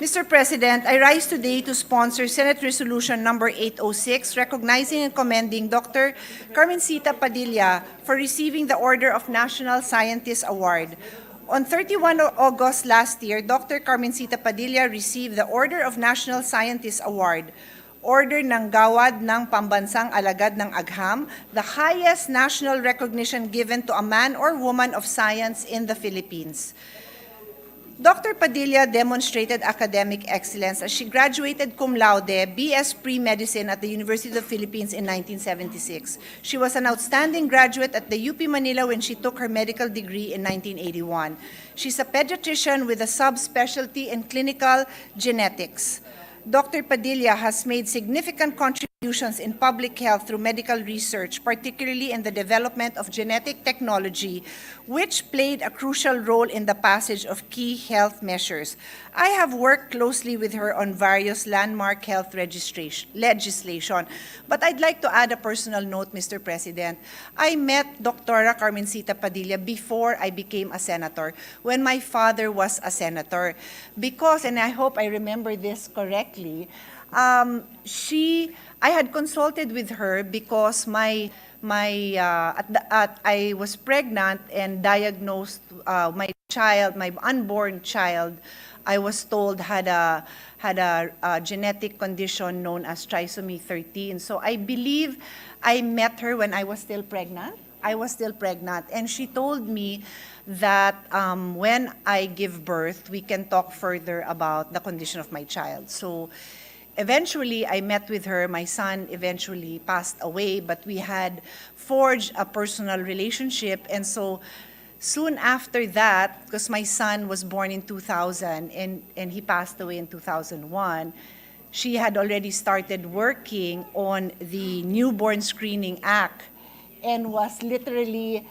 Mr. President, I rise today to sponsor Senate Resolution number 806, recognizing and commending Dr. Carmencita Padilla for receiving the Order of National Scientist Award. On 31 August last year, Dr. Carmencita Padilla received the Order of National Scientist Award, Order ng Gawad ng Pambansang Alagad ng Agham, the highest national recognition given to a man or woman of science in the Philippines. Dr. Padilla demonstrated academic excellence as she graduated cum laude BS Pre-Medicine at the University of the Philippines in 1976. She was an outstanding graduate at the UP Manila when she took her medical degree in 1981. She's a pediatrician with a subspecialty in clinical genetics. Dr. Padilla has made significant contributions in public health through medical research, particularly in the development of genetic technology, which played a crucial role in the passage of key health measures. I have worked closely with her on various landmark health legislation, but I'd like to add a personal note, Mr. President. I met Dr. Carmencita Padilla before I became a senator, when my father was a senator, because, and I hope I remember this correctly, I had consulted with her because I was pregnant and diagnosed my unborn child. I was told had a genetic condition known as Trisomy 13. So I believe I met her when I was still pregnant. And she told me that when I give birth, we can talk further about the condition of my child. So eventually, I met with her. My son eventually passed away, but we had forged a personal relationship. And so soon after that, because my son was born in 2000 and he passed away in 2001, she had already started working on the Newborn Screening Act and was literally,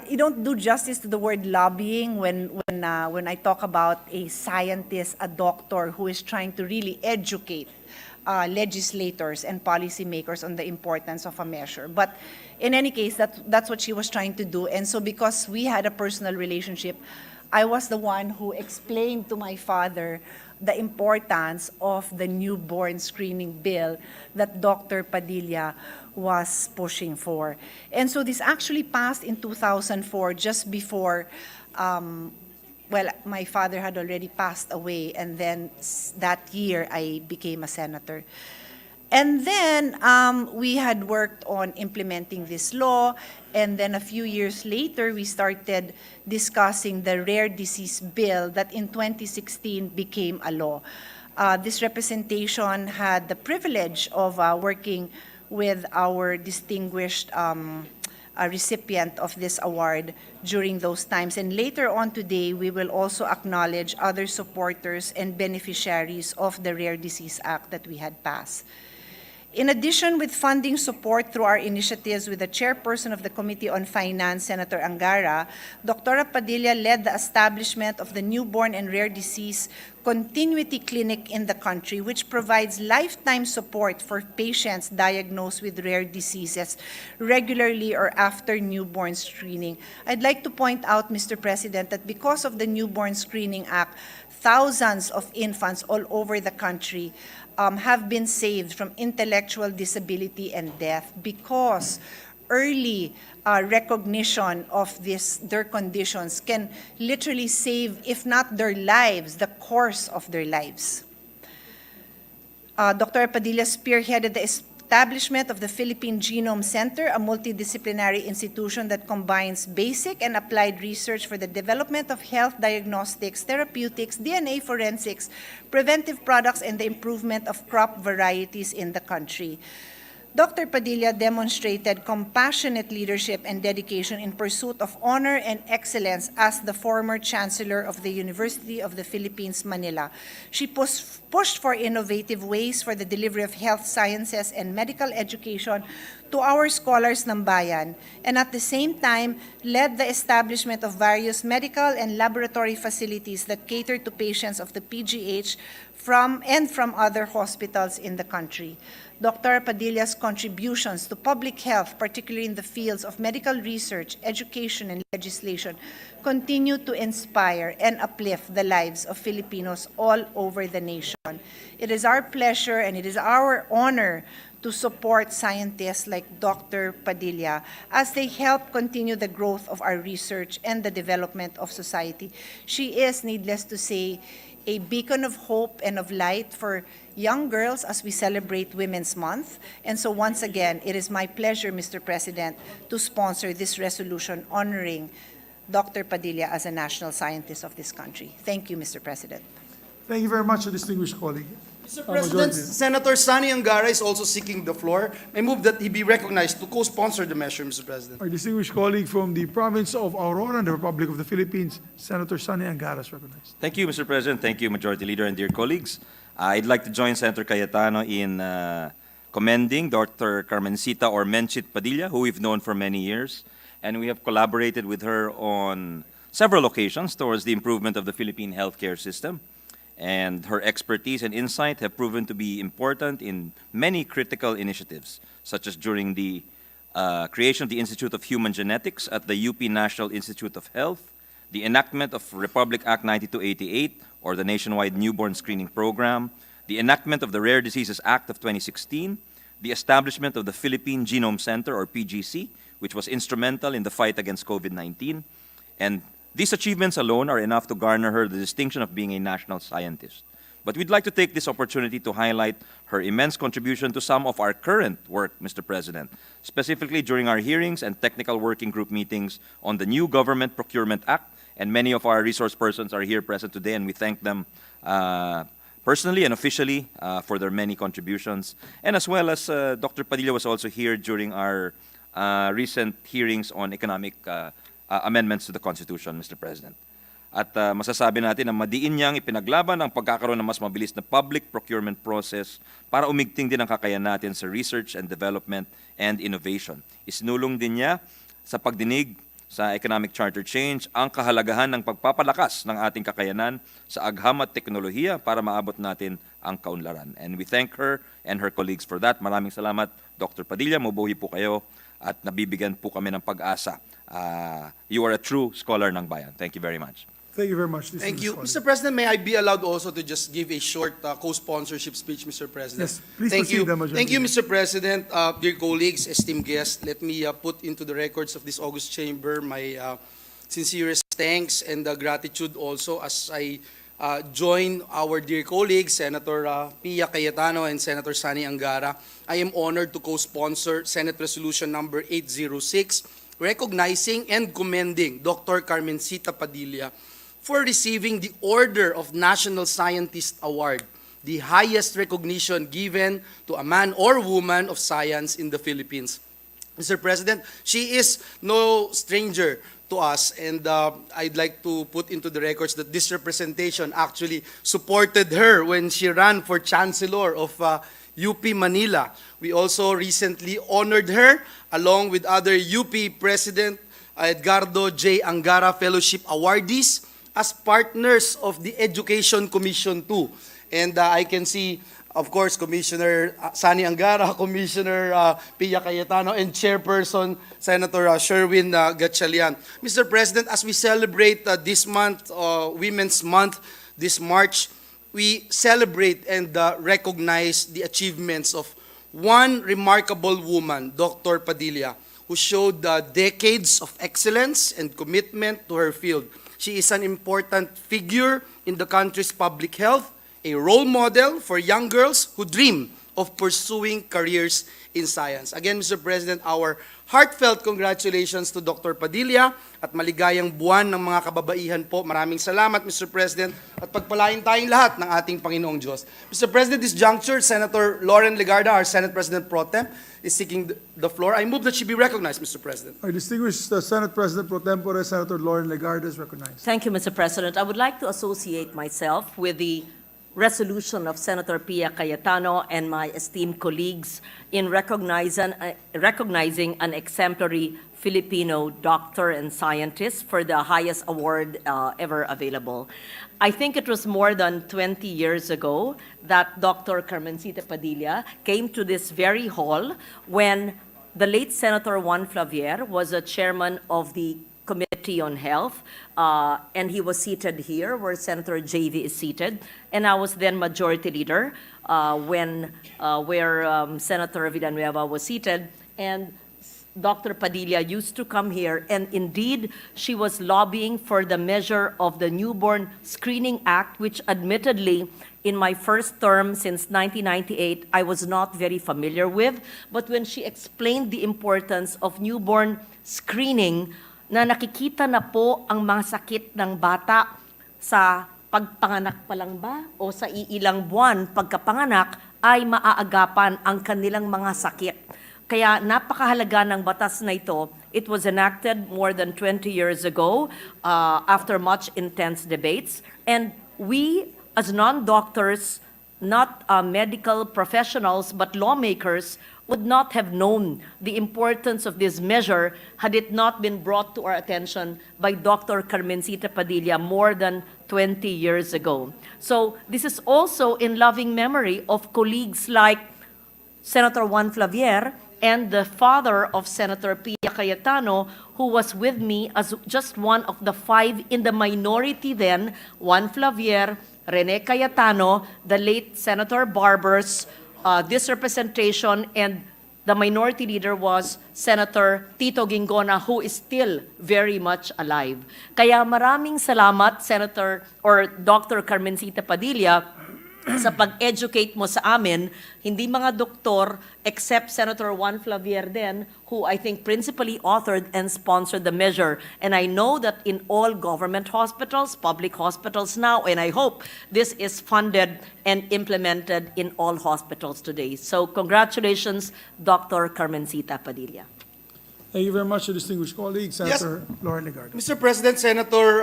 you don't do justice to the word lobbying when I talk about a scientist, a doctor who is trying to really educate legislators and policymakers on the importance of a measure. But in any case, that's what she was trying to do. And so because we had a personal relationship, I was the one who explained to my father the importance of the newborn screening bill that Dr. Padilla was pushing for. And so this actually passed in 2004, just before, my father had already passed away, and then that year I became a senator. And then we had worked on implementing this law, and then a few years later, we started discussing the rare disease bill that in 2016 became a law. This representation had the privilege of working with our distinguished recipient of this award during those times. And later on today, we will also acknowledge other supporters and beneficiaries of the Rare Disease Act that we had passed. In addition, with funding support through our initiatives with the chairperson of the Committee on Finance, Senator Angara, Dr. Padilla led the establishment of the Newborn and Rare Disease Continuity Clinic in the country, which provides lifetime support for patients diagnosed with rare diseases regularly or after newborn screening. I'd like to point out, Mr. President, that because of the Newborn Screening Act, thousands of infants all over the country have been saved from intellectual disability and death because early recognition of their conditions can literally save, if not their lives, the course of their lives. Dr. Padilla spearheaded the establishment of the Philippine Genome Center, a multidisciplinary institution that combines basic and applied research for the development of health diagnostics, therapeutics, DNA forensics, preventive products, and the improvement of crop varieties in the country. Dr. Padilla demonstrated compassionate leadership and dedication in pursuit of honor and excellence as the former Chancellor of the University of the Philippines, Manila. She pushed for innovative ways for the delivery of health sciences and medical education to to our scholars ng bayan, and at the same time, led the establishment of various medical and laboratory facilities that cater to patients of the PGH from other hospitals in the country. Dr. Padilla's contributions to public health, particularly in the fields of medical research, education, and legislation, continue to inspire and uplift the lives of Filipinos all over the nation. It is our pleasure and it is our honor to support scientists like Dr. Padilla as they help continue the growth of our research and the development of society. She is, needless to say, a beacon of hope and of light for young girls as we celebrate Women's Month. And so once again, it is my pleasure, Mr. President, to sponsor this resolution honoring Dr. Padilla as a national scientist of this country. Thank you, Mr. President. Thank you very much, distinguished colleague. Mr. President, Senator Sani Angara is also seeking the floor. I move that he be recognized to co-sponsor the measure, Mr. President. Our distinguished colleague from the province of Aurora and the Republic of the Philippines, Senator Sani Angara is recognized. Thank you, Mr. President. Thank you, Majority Leader and dear colleagues. I'd like to join Senator Cayetano in commending Dr. Carmencita or Menchit Padilla, who we've known for many years, and we have collaborated with her on several occasions towards the improvement of the Philippine healthcare system. And her expertise and insight have proven to be important in many critical initiatives, such as during the creation of the Institute of Human Genetics at the UP National Institute of Health, the enactment of Republic Act 9288, or the nationwide newborn screening program, the enactment of the Rare Diseases Act of 2016, the establishment of the Philippine Genome Center, or PGC, which was instrumental in the fight against COVID-19, and these achievements alone are enough to garner her the distinction of being a national scientist. But we'd like to take this opportunity to highlight her immense contribution to some of our current work, Mr. President, specifically during our hearings and technical working group meetings on the new Government Procurement Act, and many of our resource persons are here present today, and we thank them personally and officially for their many contributions. And as well as Dr. Padilla was also here during our recent hearings on economic amendments to the Constitution, Mr. President. At masasabi natin na madiin niyang ipinaglaban ang pagkakaroon ng mas mabilis na public procurement process para umigting din ang kakayahan natin sa research and development and innovation. Isinulong din niya sa pagdinig sa economic charter change ang kahalagahan ng pagpapalakas ng ating kakayanan sa agham at teknolohiya para maabot natin ang kaunlaran. And we thank her and her colleagues for that. Maraming salamat, Dr. Padilla. Mabuhay po kayo at nabibigyan po kami ng pag-asa. You are a true scholar ng bayan. Thank you very much. Thank you very much. Thank you. Mr. President, may I be allowed also to just give a short co-sponsorship speech, Mr. President? Yes, please Thank proceed, you. Majority Thank you, Leader. Mr. President, dear colleagues, esteemed guests. Let me put into the records of this August Chamber my sincerest thanks and gratitude also as I join our dear colleagues, Senator Pia Cayetano and Senator Sani Angara. I am honored to co-sponsor Senate Resolution number 806, recognizing and commending Dr. Carmencita Padilla for receiving the Order of National Scientist Award, the highest recognition given to a man or woman of science in the Philippines. Mr. President, she is no stranger to us, and I'd like to put into the records that this representation actually supported her when she ran for Chancellor of UP Manila. We also recently honored her along with other UP President Edgardo J. Angara Fellowship awardees as partners of the Education Commission 2. And I can see, of course, Commissioner Sani Angara, Commissioner Pia Cayetano, and Chairperson Senator Sherwin Gatchalian. Mr. President, as we celebrate this month, Women's Month, this March, we celebrate and recognize the achievements of one remarkable woman, Dr. Padilla, who showed decades of excellence and commitment to her field. She is an important figure in the country's public health, a role model for young girls who dream of pursuing careers in science. Again, Mr. President, our heartfelt congratulations to Dr. Padilla at maligayang buwan ng mga kababaihan po. Maraming salamat, Mr. President, at pagpalain tayong lahat ng ating Panginoong Diyos. Mr. President, this juncture, Senator Lauren Legarda, our Senate President Pro Tem, is seeking the floor. I move that she be recognized, Mr. President. Our distinguished Senate President Pro Tempore, Senator Lauren Legarda is recognized. Thank you, Mr. President. I would like to associate myself with the resolution of Senator Pia Cayetano and my esteemed colleagues in recognizing an exemplary Filipino doctor and scientist for the highest award ever available. I think it was more than 20 years ago that Dr. Carmencita Padilla came to this very hall when the late Senator Juan Flavier was a chairman of the Committee on Health, and he was seated here where Senator JV is seated, and I was then Majority Leader where Senator Villanueva was seated, and Dr. Padilla used to come here, and indeed, she was lobbying for the measure of the Newborn Screening Act, which admittedly, in my first term since 1998, I was not very familiar with. But when she explained the importance of newborn screening, na nakikita na po ang mga sakit ng bata sa pagpanganak pa lang ba o sa iilang buwan pagkapanganak ay maaagapan ang kanilang mga sakit. Kaya napakahalaga ng batas na ito. It was enacted more than 20 years ago after much intense debates. And we, as non-doctors, not medical professionals, but lawmakers, would not have known the importance of this measure had it not been brought to our attention by Dr. Carmencita Padilla more than 20 years ago. So this is also in loving memory of colleagues like Senator Juan Flavier and the father of Senator Pia Cayetano, who was with me as just one of the 5 in the minority then, Juan Flavier, Rene Cayetano, the late Senator Barber's this representation, and the minority leader was Senator Tito Gingona, who is still very much alive. Kaya maraming salamat, Senator or Dr. Carmencita Padilla, sa pag-educate mo sa amin, hindi mga doktor, except Senator Juan Flavier then, who I think principally authored and sponsored the measure. And I know that in all government hospitals, public hospitals now, and I hope this is funded and implemented in all hospitals today. So congratulations, Dr. Carmencita Padilla. Thank you very much, distinguished colleague, Senator Lauren Legarda. Mr. President, Senator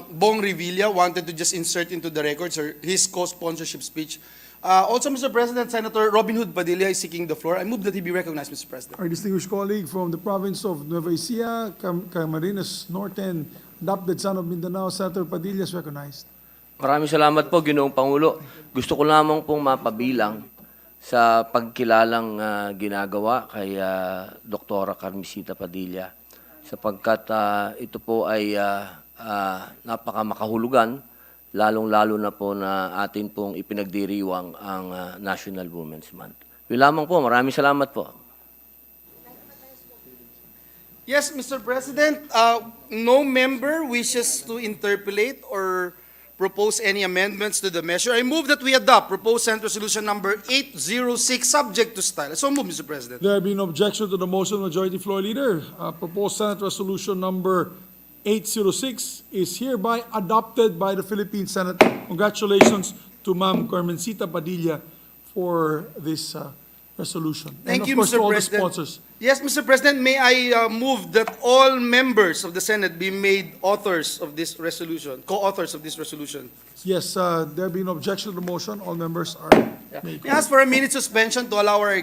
Bong Revilla wanted to just insert into the records his co-sponsorship speech. Also, Mr. President, Senator Robin Hood Padilla is seeking the floor. I move that he be recognized, Mr. President. Our distinguished colleague from the province of Nueva Ecija, Camarines Norte, adopted son of Mindanao, Senator Padilla is recognized. Maraming salamat po, Ginoong Pangulo. Gusto ko lamang pong mapabilang sa pagkilalang ginagawa kay Dr. Carmencita Padilla sapagkat ito po ay napakamakahulugan, lalong-lalo na po na atin pong ipinagdiriwang ang National Women's Month. Yun lamang po, maraming salamat po. Yes, Mr. President, no member wishes to interpolate or propose any amendments to the measure. I move that we adopt proposed Senate Resolution number 806, subject to style. So move, Mr. President. There being no objection to the motion, Majority Floor Leader, proposed Senate Resolution number 806 is hereby adopted by the Philippine Senate. Congratulations to Ma'am Carmencita Padilla for this resolution. Thank and you, of course, Mr. to all President. the sponsors. Yes, Mr. President, may I move that all members of the Senate be made authors of this resolution, co-authors of this resolution? Yes, there being no objection to the motion, all members are made. May I ask for a minute suspension to allow our